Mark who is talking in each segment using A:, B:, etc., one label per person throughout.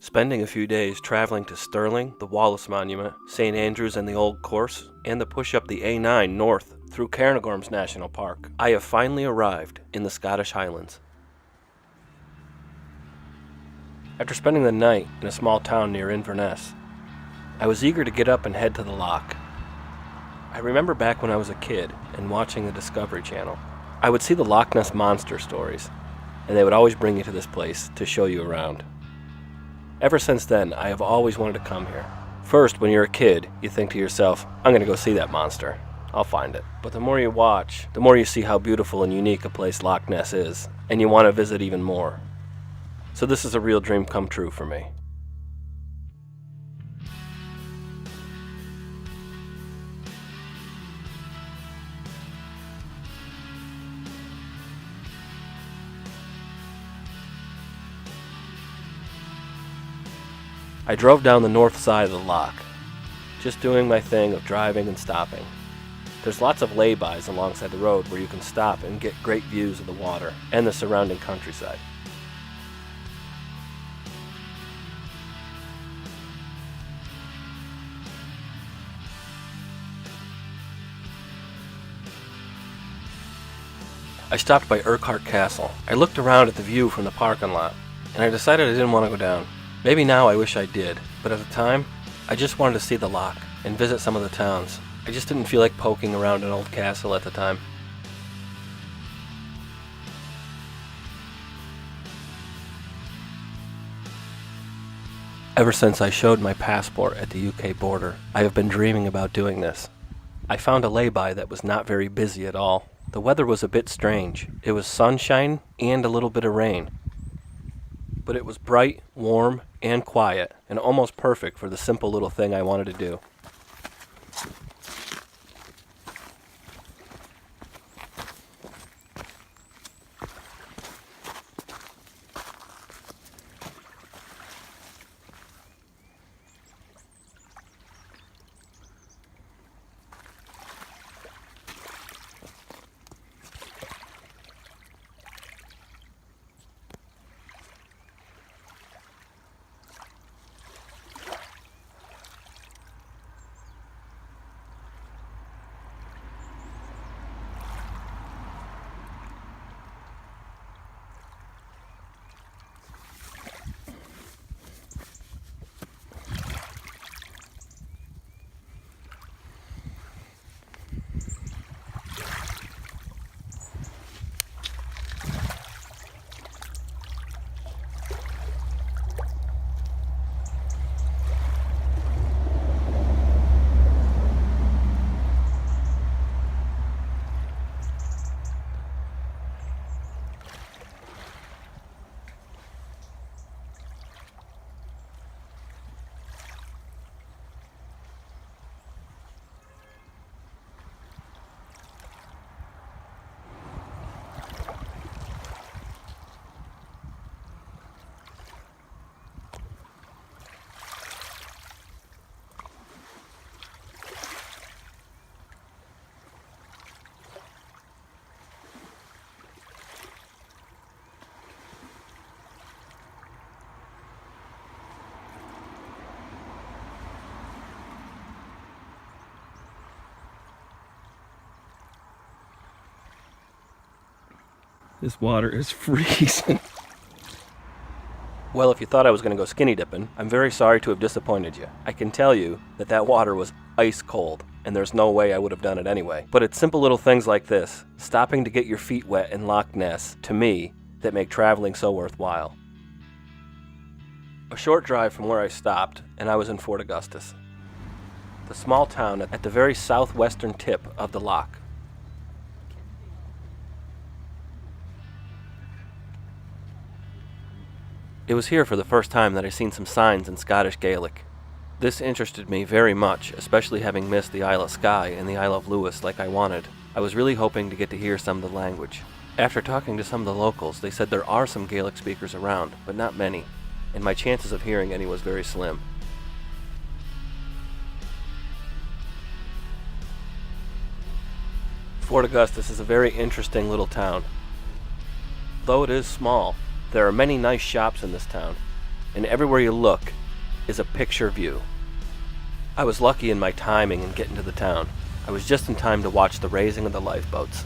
A: Spending a few days traveling to Stirling, the Wallace Monument, St. Andrews and the Old Course, and the push up the A9 north through Cairngorms National Park, I have finally arrived in the Scottish Highlands. After spending the night in a small town near Inverness, I was eager to get up and head to the loch. I remember back when I was a kid and watching the Discovery Channel, I would see the Loch Ness monster stories, and they would always bring you to this place to show you around. Ever since then, I have always wanted to come here. First, when you're a kid, you think to yourself, I'm going to go see that monster. I'll find it. But the more you watch, the more you see how beautiful and unique a place Loch Ness is, and you want to visit even more. So this is a real dream come true for me. I drove down the north side of the loch, just doing my thing of driving and stopping. There's lots of lay-bys alongside the road where you can stop and get great views of the water and the surrounding countryside. I stopped by Urquhart Castle. I looked around at the view from the parking lot, and I decided I didn't want to go down. Maybe now I wish I did, but at the time, I just wanted to see the loch and visit some of the towns. I just didn't feel like poking around an old castle at the time. Ever since I showed my passport at the UK border, I have been dreaming about doing this. I found a lay-by that was not very busy at all. The weather was a bit strange. It was sunshine and a little bit of rain. But it was bright, warm, and quiet, and almost perfect for the simple little thing I wanted to do. This water is freezing. Well, if you thought I was going to go skinny dipping, I'm very sorry to have disappointed you. I can tell you that that water was ice cold, and there's no way I would have done it anyway. But it's simple little things like this, stopping to get your feet wet in Loch Ness, to me, that make traveling so worthwhile. A short drive from where I stopped, and I was in Fort Augustus, the small town at the very southwestern tip of the loch. It was here for the first time that I seen some signs in Scottish Gaelic. This interested me very much, especially having missed the Isle of Skye and the Isle of Lewis like I wanted. I was really hoping to get to hear some of the language. After talking to some of the locals, they said there are some Gaelic speakers around, but not many, and my chances of hearing any was very slim. Fort Augustus is a very interesting little town. Though it is small, there are many nice shops in this town. and everywhere you look is a picture view. I was lucky in my timing in getting to the town. I was just in time to watch the raising of the lifeboats.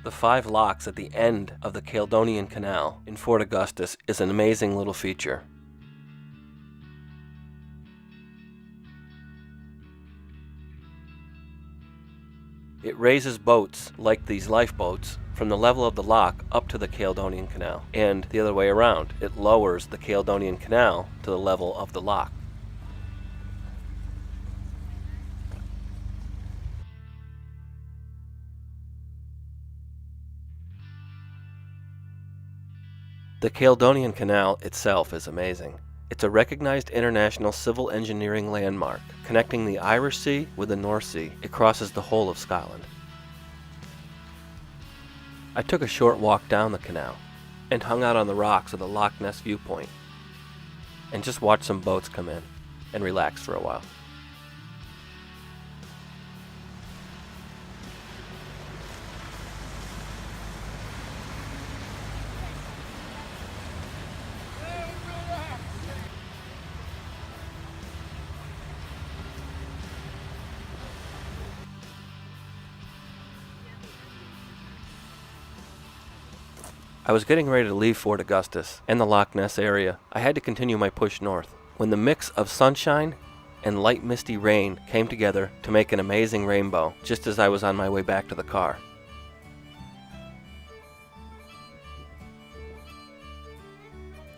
A: The 5 locks at the end of the Caledonian Canal in Fort Augustus is an amazing little feature. It raises boats, like these lifeboats, from the level of the lock up to the Caledonian Canal, and the other way around. It lowers the Caledonian Canal to the level of the lock. The Caledonian Canal itself is amazing. It's a recognized international civil engineering landmark, connecting the Irish Sea with the North Sea. It crosses the whole of Scotland. I took a short walk down the canal and hung out on the rocks of the Loch Ness viewpoint and just watched some boats come in and relaxed for a while. I was getting ready to leave Fort Augustus and the Loch Ness area. I had to continue my push north, when the mix of sunshine and light misty rain came together to make an amazing rainbow, just as I was on my way back to the car.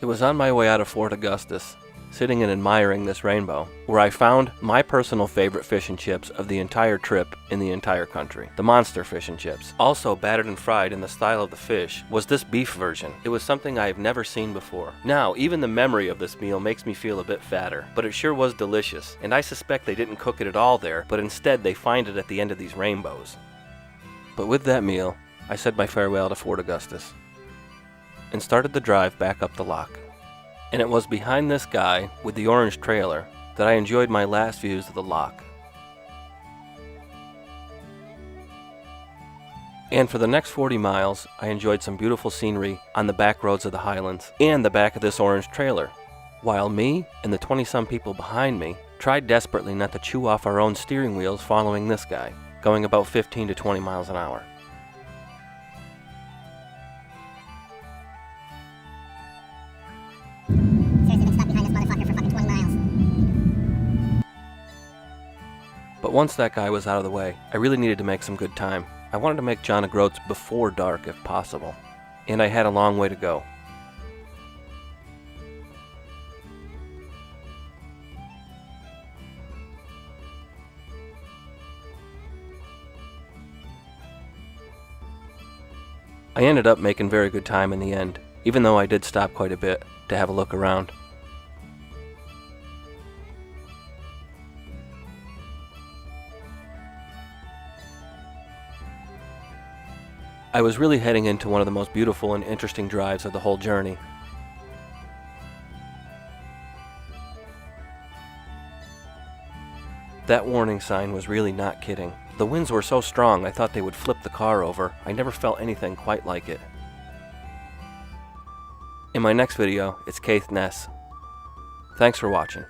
A: It was on my way out of Fort Augustus, sitting and admiring this rainbow, where I found my personal favorite fish and chips of the entire trip in the entire country. The monster fish and chips. Also battered and fried in the style of the fish was this beef version. It was something I have never seen before. Now, even the memory of this meal makes me feel a bit fatter, but it sure was delicious, and I suspect they didn't cook it at all there, but instead they find it at the end of these rainbows. But with that meal, I said my farewell to Fort Augustus and started the drive back up the loch. And it was behind this guy with the orange trailer that I enjoyed my last views of the loch. And for the next 40 miles, I enjoyed some beautiful scenery on the back roads of the highlands and the back of this orange trailer, while me and the 20-some people behind me tried desperately not to chew off our own steering wheels following this guy, going about 15 to 20 miles an hour. But once that guy was out of the way, I really needed to make some good time. I wanted to make John O'Groats before dark if possible, and I had a long way to go. I ended up making very good time in the end, even though I did stop quite a bit to have a look around. I was really heading into one of the most beautiful and interesting drives of the whole journey. That warning sign was really not kidding. The winds were so strong I thought they would flip the car over. I never felt anything quite like it. In my next video, it's Loch Ness. Thanks for watching.